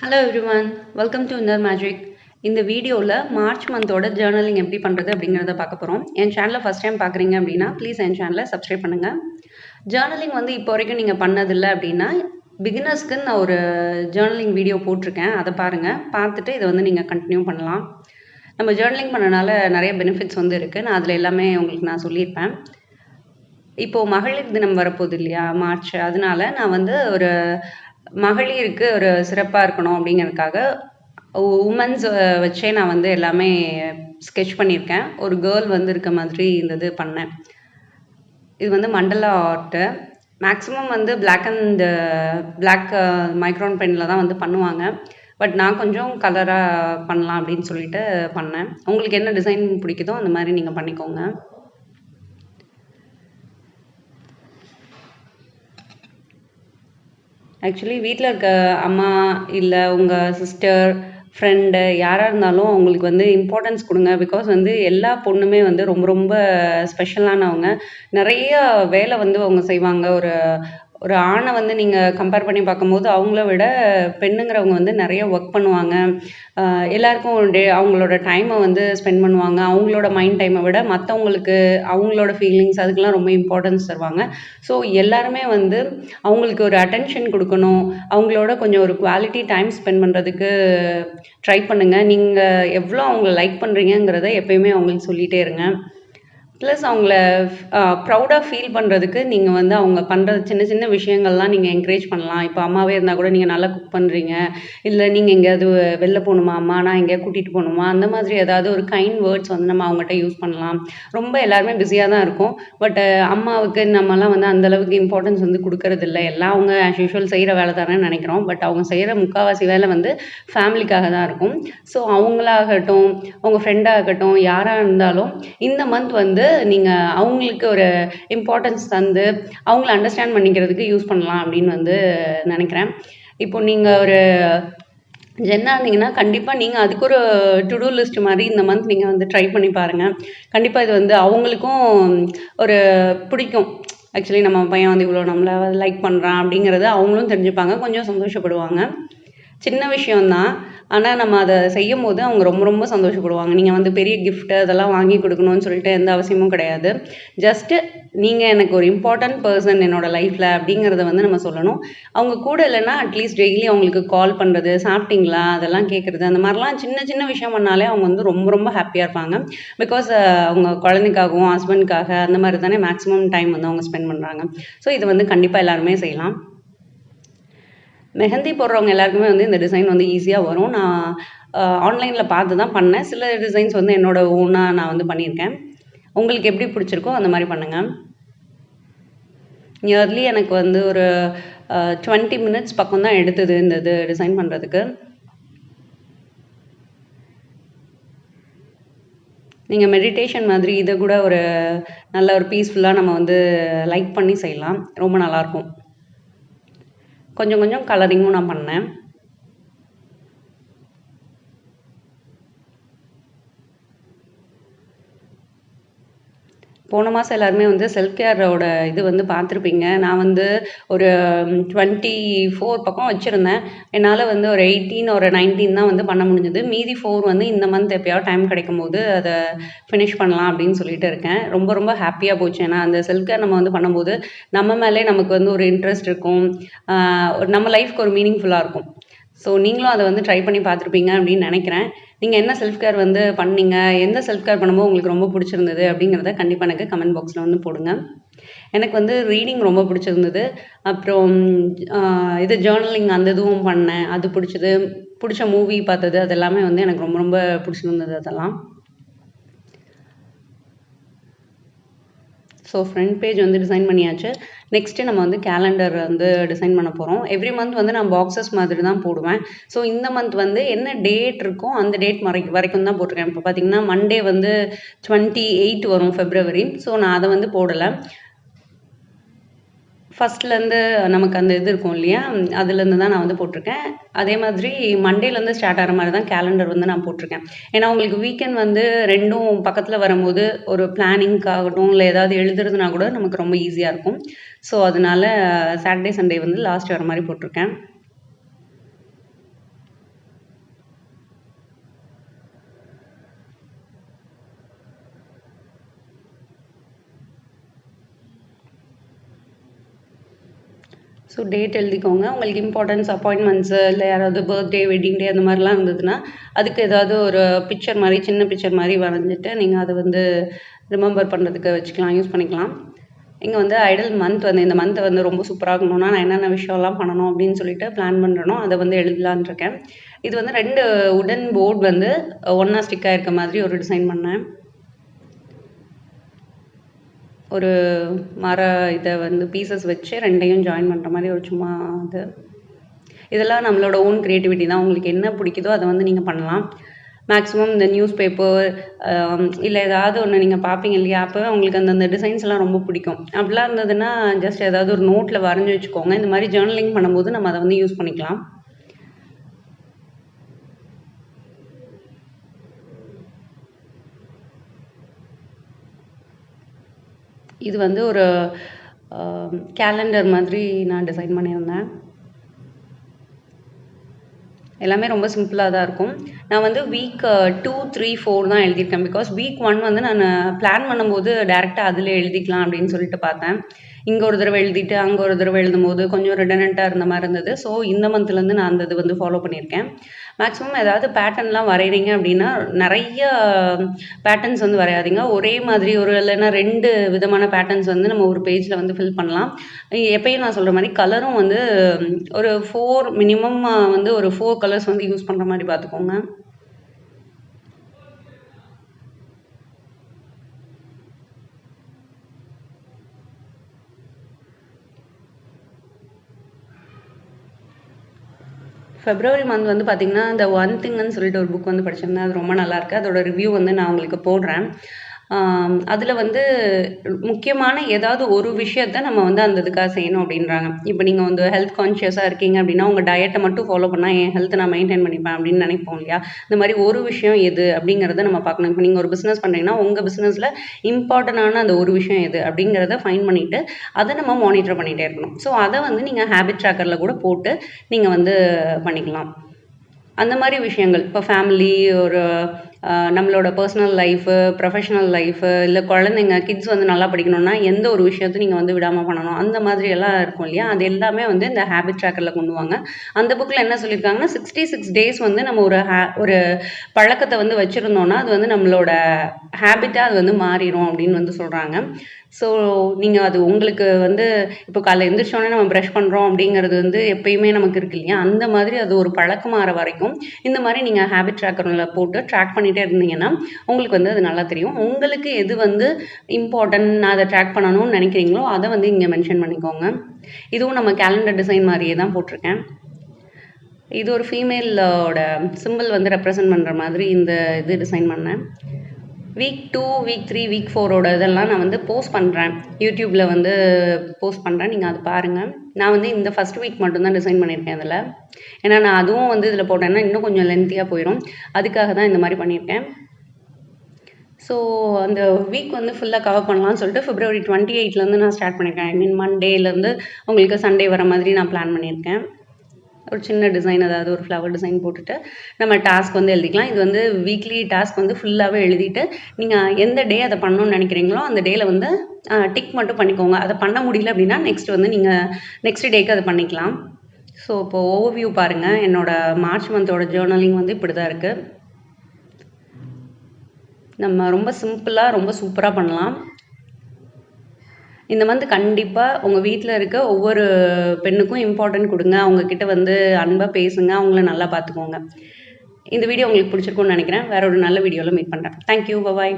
Hello everyone, welcome to inner magic. இந்த வீடியோவில் March மந்தோட journaling எப்படி பண்ணுறது அப்படிங்கிறத பார்க்க போகிறோம். என் சேனலை ஃபஸ்ட் டைம் பார்க்குறீங்க அப்படின்னா ப்ளீஸ் என் சேனலை சப்ஸ்கிரைப் பண்ணுங்கள். ஜேர்னலிங் இப்போ வரைக்கும் நீங்கள் பண்ணதில்லை அப்படின்னா பிகினர்ஸ்க்கு நான் ஒரு ஜேர்னலிங் வீடியோ போட்டிருக்கேன், அதை பாருங்கள். பார்த்துட்டு இதை நீங்கள் கண்டினியூ பண்ணலாம். நம்ம ஜேர்னலிங் பண்ணனால நிறைய பெனிஃபிட்ஸ் இருக்குது. நான் அதில் எல்லாமே உங்களுக்கு நான் சொல்லியிருப்பேன். இப்போது மகளிர் தினம் வரப்போகுது இல்லையா, மார்ச். அதனால நான் ஒரு மகளிருக்கு ஒரு சிறப்பாக இருக்கணும் அப்படிங்கிறதுக்காக உமன்ஸ் வச்சே நான் எல்லாமே ஸ்கெட்ச் பண்ணியிருக்கேன். ஒரு கேர்ள் இருக்க மாதிரி இந்த இது பண்ணேன். இது மண்டலா ஆர்ட்டு. மேக்ஸிமம் பிளாக் மைக்ரோன் பெனில் தான் பண்ணுவாங்க. பட் நான் கொஞ்சம் கலராக பண்ணலாம் அப்படின்னு சொல்லிட்டு பண்ணேன். உங்களுக்கு என்ன டிசைன் பிடிக்குதோ அந்த மாதிரி நீங்கள் பண்ணிக்கோங்க. ஆக்சுவலி வீட்டில் இருக்க அம்மா இல்லை உங்கள் சிஸ்டர், ஃப்ரெண்டு யாராக இருந்தாலும் அவங்களுக்கு இம்பார்ட்டன்ஸ் கொடுங்க. பிகாஸ் எல்லா பொண்ணுமே ரொம்ப ரொம்ப ஸ்பெஷலானவங்க. நிறைய வேலை அவங்க செய்வாங்க. ஒரு ஒரு ஆணை நீங்கள் கம்பேர் பண்ணி பார்க்கும்போது அவங்கள விட பெண்ணுங்கிறவங்க நிறைய ஒர்க் பண்ணுவாங்க. எல்லாருக்கும் அவங்களோட டைமை ஸ்பெண்ட் பண்ணுவாங்க. அவங்களோட மைண்ட் டைமை விட மற்றவங்களுக்கு அவங்களோட ஃபீலிங்ஸ் அதுக்கெலாம் ரொம்ப இம்பார்ட்டன்ஸ் தருவாங்க. ஸோ எல்லாருமே அவங்களுக்கு ஒரு அட்டென்ஷன் கொடுக்கணும். அவங்களோட கொஞ்சம் ஒரு குவாலிட்டி டைம் ஸ்பெண்ட் பண்ணுறதுக்கு ட்ரை பண்ணுங்கள். நீங்கள் எவ்வளோ அவங்கள லைக் பண்ணுறீங்கிறத எப்பயுமே அவங்களுக்கு சொல்லிகிட்டே இருங்க. ப்ளஸ் அவங்கள ப்ரௌடாக ஃபீல் பண்ணுறதுக்கு நீங்கள் அவங்க பண்ணுற சின்ன சின்ன விஷயங்கள்லாம் நீங்கள் என்கரேஜ் பண்ணலாம். இப்போ அம்மாவே இருந்தால் கூட நீங்கள் நல்லா குக் பண்ணுறீங்க, இல்லை நீங்கள் எங்கேயாவது வெளில போகணுமா, அம்மா நான் எங்கேயா கூட்டிகிட்டு போகணுமா, அந்த மாதிரி ஏதாவது ஒரு கைண்ட் வேர்ட்ஸ் நம்ம அவங்ககிட்ட யூஸ் பண்ணலாம். ரொம்ப எல்லாருமே பிஸியாக தான் இருக்கும். பட் அம்மாவுக்கு நம்மலாம் அந்தளவுக்கு இம்பார்ட்டன்ஸ் கொடுக்கறதில்ல. எல்லாம் அவங்க ஆஸ் யூஷுவல் செய்கிற வேலை தானே நினைக்கிறோம். பட் அவங்க செய்கிற முக்கால்வாசி வேலை ஃபேமிலிக்காக தான் இருக்கும். ஸோ அவங்களாகட்டும், அவங்க ஃப்ரெண்டாகட்டும், யாராக இருந்தாலும் இந்த மந்த் நீங்கள் அவங்களுக்கு ஒரு இம்பார்ட்டன்ஸ் தந்து அவங்கள அண்டர்ஸ்டாண்ட் பண்ணிக்கிறதுக்கு யூஸ் பண்ணலாம் அப்படின்னு நினைக்கிறேன். இப்போ நீங்கள் ஒரு ஜென்னாக இருந்தீங்கன்னா கண்டிப்பாக நீங்கள் அதுக்கு ஒரு டு டூ லிஸ்ட் மாதிரி இந்த மந்த் நீங்கள் ட்ரை பண்ணி பாருங்கள். கண்டிப்பாக இது அவங்களுக்கும் ஒரு பிடிக்கும். ஆக்சுவலி நம்ம பையன் இவ்வளோ நம்மளை லைக் பண்ணுறான் அப்படிங்கிறத அவங்களும் தெரிஞ்சுப்பாங்க, கொஞ்சம் சந்தோஷப்படுவாங்க. சின்ன விஷயம்தான், ஆனால் நம்ம அதை செய்யும் போது அவங்க ரொம்ப ரொம்ப சந்தோஷப்படுவாங்க. நீங்கள் பெரிய கிஃப்ட்டு அதெல்லாம் வாங்கி கொடுக்கணும்னு சொல்லிட்டு எந்த அவசியமும் கிடையாது. ஜஸ்ட்டு நீங்கள் எனக்கு ஒரு இம்பார்ட்டன்ட் பர்சன் என்னோடய லைஃப்பில் அப்படிங்கிறத நம்ம சொல்லணும். அவங்க கூட இல்லைன்னா அட்லீஸ்ட் டெய்லி அவங்களுக்கு கால் பண்ணுறது, சாப்பிட்டீங்களா அதெல்லாம் கேட்குறது, அந்த மாதிரிலாம் சின்ன சின்ன விஷயம் பண்ணாலே அவங்க ரொம்ப ரொம்ப ஹாப்பியாக இருப்பாங்க. பிகாஸ் அவங்க குழந்தைக்காகவும் ஹஸ்பண்டுக்காக அந்த மாதிரி தானே மேக்ஸிமம் டைம் அவங்க ஸ்பெண்ட் பண்ணுறாங்க. ஸோ இது கண்டிப்பாக எல்லாருமே செய்யலாம். மெஹந்தி போடுறவங்க எல்லாருக்குமே இந்த டிசைன் ஈஸியாக வரும். நான் ஆன்லைனில் பார்த்து தான் பண்ணேன். சில டிசைன்ஸ் என்னோட ஓனாக நான் பண்ணியிருக்கேன். உங்களுக்கு எப்படி பிடிச்சிருக்கோ அந்த மாதிரி பண்ணுங்கள். நியர்லி எனக்கு ஒரு 20 மினிட்ஸ் பக்கம் தான் எடுத்தது இந்த இது டிசைன் பண்ணுறதுக்கு. நீங்கள் மெடிடேஷன் மாதிரி இதை கூட ஒரு நல்ல ஒரு பீஸ்ஃபுல்லாக நம்ம லைக் பண்ணி செய்யலாம். ரொம்ப நல்லாயிருக்கும். கொஞ்சம் கொஞ்சம் கலரிங்கும் நான் பண்ணேன். போன மாதம் எல்லாருமே செல்ஃப் கேரோட இது பார்த்துருப்பீங்க. நான் ஒரு 24 பக்கம் வச்சுருந்தேன். என்னால் ஒரு 18 ஒரு 19 தான் பண்ண முடிஞ்சது. மீதி 4 இந்த மந்த் எப்போயாவது டைம் கிடைக்கும்போது அதை ஃபினிஷ் பண்ணலாம் அப்படின்னு சொல்லிட்டு இருக்கேன். ரொம்ப ரொம்ப ஹாப்பியாக போச்சு. ஏன்னா அந்த செல்ஃப் கேர் நம்ம பண்ணும்போது நம்ம மேலே நமக்கு ஒரு இன்ட்ரெஸ்ட் இருக்கும். நம்ம லைஃப்க்கு ஒரு மீனிங்ஃபுல்லாக இருக்கும். ஸோ நீங்களும் அதை ட்ரை பண்ணி பார்த்துருப்பீங்க அப்படின்னு நினைக்கிறேன். நீங்கள் என்ன செல்ஃப் கேர் பண்ணீங்க, எந்த செல்ஃப் கேர் பண்ணும்போது உங்களுக்கு ரொம்ப பிடிச்சிருந்தது அப்படிங்கிறத கண்டிப்பாக எனக்கு கமெண்ட் பாக்ஸில் போடுங்க. எனக்கு ரீடிங் ரொம்ப பிடிச்சிருந்தது. அப்புறம் இது ஜேர்னலிங் அந்த இதுவும் பண்ணேன், அது பிடிச்சது. பிடிச்ச மூவி பார்த்தது அது எல்லாமே எனக்கு ரொம்ப ரொம்ப பிடிச்சிருந்தது அதெல்லாம். ஸோ ஃப்ரண்ட் பேஜ் டிசைன் பண்ணியாச்சு. நெக்ஸ்ட்டு நம்ம கேலண்டர் டிசைன் பண்ண போகிறோம். எவ்ரி மந்த் நான் பாக்ஸஸ் மாதிரி தான் போடுவேன். ஸோ இந்த மந்த் என்ன டேட் இருக்கோ அந்த டேட் வரைக்கும் தான் போட்டிருக்கேன். இப்போ பார்த்தீங்கன்னா மண்டே 28 வரும் February. ஸோ நான் அதை போடலை. ஃபஸ்ட்லேருந்து நமக்கு அந்த இது இருக்கும் இல்லையா, அதுலேருந்து தான் நான் போட்டிருக்கேன். அதே மாதிரி மண்டேலேருந்து ஸ்டார்ட் ஆகிற மாதிரி தான் கேலண்டர் நான் போட்டிருக்கேன். ஏன்னா உங்களுக்கு வீக்கெண்ட் 2ம் பக்கத்தில் வரும்போது ஒரு பிளானிங்காகட்டும் இல்லை ஏதாவது எழுதுறதுனா கூட நமக்கு ரொம்ப ஈஸியாக இருக்கும். ஸோ அதனால சாட்டர்டே சண்டே லாஸ்ட் வர மாதிரி போட்டிருக்கேன். ஸோ டேட் எழுதிக்கோங்க. உங்களுக்கு இம்பார்ட்டன்ஸ் அப்பாயின்மெண்ட்ஸு இல்லை யாராவது பர்த்டே, வெட்டிங் டே அந்த மாதிரிலாம் இருந்ததுன்னா அதுக்கு ஏதாவது ஒரு பிக்சர் மாதிரி சின்ன பிக்சர் மாதிரி வரைஞ்சிட்டு நீங்கள் அதை வந்து ரிமெம்பர் பண்ணுறதுக்கு வச்சுக்கலாம், யூஸ் பண்ணிக்கலாம். இங்கே வந்து ஐடல் மந்த் வந்து இந்த மந்த்தை வந்து ரொம்ப சூப்பராக இருக்கணும்னா நான் என்னென்ன விஷயம்லாம் பண்ணணும் அப்படின்னு சொல்லிட்டு பிளான் பண்ணுறனோ அதை வந்து எழுதலான் இருக்கேன். இது வந்து 2 உடன் போர்டு வந்து ஒன்றா ஸ்டிக் ஆகிருக்க மாதிரி ஒரு டிசைன் பண்ணேன். ஒரு மர இதை வந்து பீசஸ் வச்சு 2யும் ஜாயின் பண்ணுற மாதிரி ஒரு சும்மா இது. இதெல்லாம் நம்மளோட ஓன் க்ரியேட்டிவிட்டி தான். உங்களுக்கு என்ன பிடிக்குதோ அதை வந்து நீங்கள் பண்ணலாம். மேக்ஸிமம் இந்த நியூஸ் பேப்பர் இல்லை ஏதாவது ஒன்று நீங்கள் பார்ப்பீங்க இல்லையா, அப்போ உங்களுக்கு அந்தந்த டிசைன்ஸ் எல்லாம் ரொம்ப பிடிக்கும். அப்படிலாம் இருந்ததுன்னா ஜஸ்ட் ஏதாவது ஒரு நோட்டில் வரைஞ்சி வச்சுக்கோங்க. இந்த மாதிரி ஜேர்னலிங் பண்ணும்போது நம்ம அதை வந்து யூஸ் பண்ணிக்கலாம். இது வந்து ஒரு கேலண்டர் மாதிரி நான் டிசைன் பண்ணியிருந்தேன். எல்லாமே ரொம்ப சிம்பிளாக தான் இருக்கும். நான் வந்து வீக் 2, 3, 4 தான் எழுதியிருக்கேன். பிகாஸ் வீக் 1 வந்து நான் பிளான் பண்ணும்போது டேரெக்டாக அதில் எழுதிக்கலாம் அப்படின்னு சொல்லிட்டு பார்த்தேன். இங்கே ஒரு தடவை எழுதிட்டு அங்கே ஒரு தடவை எழுதும்போது கொஞ்சம் ரிடனண்ட்டாக இருந்த மாதிரி இருந்தது. ஸோ இந்த மந்த்லேருந்து நான் அந்த இது வந்து ஃபாலோ பண்ணியிருக்கேன். மேக்ஸிமம் ஏதாவது பேட்டர்ன்லாம் வரைகிறீங்க அப்படின்னா நிறைய பேட்டர்ன்ஸ் வந்து வரையாதீங்க. ஒரே மாதிரி ஒரு இல்லைன்னா 2 விதமான பேட்டர்ன்ஸ் வந்து நம்ம ஒரு பேஜில் வந்து ஃபில் பண்ணலாம். எப்பயும் நான் சொல்கிற மாதிரி கலரும் வந்து ஒரு 4 மினிமம் வந்து ஒரு 4 கலர்ஸ் வந்து யூஸ் பண்ணுற மாதிரி பார்த்துக்கோங்க. ஃபெப்ரவரி மந்த் வந்து பார்த்திங்கன்னா இந்த ஒன் திங்னு சொல்லிட்டு ஒரு புக் வந்து படிச்சிருந்தேன். அது ரொம்ப நல்லாயிருக்கு. அதோட ரிவ்யூ வந்து நான் உங்களுக்கு போடுறேன். அதில் வந்து முக்கியமான ஏதாவது ஒரு விஷயத்த நம்ம வந்து அந்த இதுக்காக செய்யணும் அப்படின்றாங்க. இப்போ நீங்கள் வந்து ஹெல்த் கான்ஷியஸாக இருக்கீங்க அப்படின்னா உங்கள் டயட்டை மட்டும் ஃபாலோ பண்ணால் என் ஹெல்த்தை நான் மெயின்டைன் பண்ணிப்பேன் அப்படின்னு நினைப்போம் இல்லையா. இந்த மாதிரி ஒரு விஷயம் எது அப்படிங்கிறத நம்ம பார்க்கணும். இப்போ நீங்கள் ஒரு பிஸ்னஸ் பண்ணுறீங்கன்னா உங்கள் பிஸ்னஸில் இம்பார்ட்டண்டான அந்த ஒரு விஷயம் எது அப்படிங்கிறத ஃபைன் பண்ணிவிட்டு அதை நம்ம மானிட்டர் பண்ணிகிட்டே இருக்கணும். ஸோ அதை வந்து நீங்கள் ஹேபிட் ட்ராக்கரில் கூட போட்டு நீங்கள் வந்து பண்ணிக்கலாம். அந்த மாதிரி விஷயங்கள் இப்போ ஃபேமிலி, ஒரு நம்மளோட பர்சனல் லைஃபு, ப்ரொஃபஷனல் லைஃபு, இல்லை குழந்தைங்க கிட்ஸ் வந்து நல்லா படிக்கணும்னா எந்த ஒரு விஷயத்தையும் நீங்கள் வந்து விடாமல் பண்ணணும். அந்த மாதிரி எல்லாம் இருக்கும் இல்லையா, அது எல்லாமே வந்து இந்த ஹேபிட் ட்ராக்கரில் கொண்டு வாங்க. அந்த புக்கில் என்ன சொல்லியிருக்காங்கன்னா 66 டேஸ் வந்து நம்ம ஒரு பழக்கத்தை வந்து வச்சுருந்தோன்னா அது வந்து நம்மளோட ஹேபிட்டாக அது வந்து மாறிடும் அப்படின்னு வந்து சொல்கிறாங்க. ஸோ நீங்கள் அது உங்களுக்கு வந்து இப்போ காலைல எழுந்திரிச்சோடனே நம்ம ப்ரஷ் பண்ணுறோம் அப்படிங்கிறது வந்து எப்பயுமே நமக்கு இருக்கு இல்லையா, அந்த மாதிரி அது ஒரு பழக்கமாகிற வரைக்கும் இந்த மாதிரி நீங்கள் ஹேபிட் ட்ராக்கரில் போட்டு ட்ராக் பண்ணிகிட்டே இருந்தீங்கன்னா உங்களுக்கு வந்து அது நல்லா தெரியும். உங்களுக்கு எது வந்து இம்பார்ட்டன்ட், நான் அதை ட்ராக் பண்ணணும்னு நினைக்கிறீங்களோ அதை வந்து இங்கே மென்ஷன் பண்ணிக்கோங்க. இதுவும் நம்ம கேலண்டர் டிசைன் மாதிரியே தான் போட்டிருக்கேன். இது ஒரு ஃபீமேலோட சிம்பிள் வந்து ரெப்ரசன்ட் பண்ணுற மாதிரி இந்த இது டிசைன் பண்ணேன். வீக் 2, வீக் 3, வீக் 4ஓட இதெல்லாம் நான் வந்து போஸ்ட் பண்ணுறேன். யூடியூப்பில் வந்து போஸ்ட் பண்ணுறேன். நீங்கள் அதை பாருங்கள். நான் வந்து இந்த ஃபஸ்ட் வீக் மட்டும்தான் டிசைன் பண்ணியிருக்கேன் இதில். ஏன்னா நான் அதுவும் வந்து இதில் போட்டேன்னா இன்னும் கொஞ்சம் லென்த்தியாக போயிடும். அதுக்காக தான் இந்த மாதிரி பண்ணியிருக்கேன். ஸோ அந்த வீக் வந்து ஃபுல்லாக கவர் பண்ணலாம்னு சொல்லிட்டு February 28லேருந்து நான் ஸ்டார்ட் பண்ணியிருக்கேன். ஐ மீன் மண்டேலேருந்து உங்களுக்கு சண்டே வர மாதிரி நான் பிளான் பண்ணியிருக்கேன். ஒரு சின்ன டிசைன், அதாவது ஒரு ஃப்ளவர் டிசைன் போட்டுட்டு நம்ம டாஸ்க் வந்து எழுதிக்கலாம். இது வந்து வீக்லி டாஸ்க் வந்து ஃபுல்லாகவே எழுதிட்டு நீங்கள் எந்த டே அதை பண்ணணும்னு நினைக்கிறீங்களோ அந்த டேயில் வந்து டிக் மட்டும் பண்ணிக்கோங்க. அதை பண்ண முடியல அப்படின்னா நெக்ஸ்ட் வந்து நீங்கள் நெக்ஸ்ட் டேக்கு அதை பண்ணிக்கலாம். ஸோ இப்போ ஓவர்வியூ பாருங்கள். என்னோடய மார்ச் மந்தோட ஜேர்னலிங் வந்து இப்படி தான் இருக்குது. நம்ம ரொம்ப சிம்பிளாக ரொம்ப சூப்பராக பண்ணலாம். இந்த மந்த் கண்டிப்பாக உங்கள் வீட்டில் இருக்க ஒவ்வொரு பெண்ணுக்கும் இம்பார்ட்டன்ட் கொடுங்க. அவங்கக்கிட்ட வந்து அன்பாக பேசுங்க. அவங்கள நல்லா பார்த்துக்கோங்க. இந்த வீடியோ உங்களுக்கு பிடிச்சிருக்கும்னு நினைக்கிறேன். வேற ஒரு நல்ல வீடியோவில் மீட் பண்ணுறேன். தேங்க்யூ. பாய்.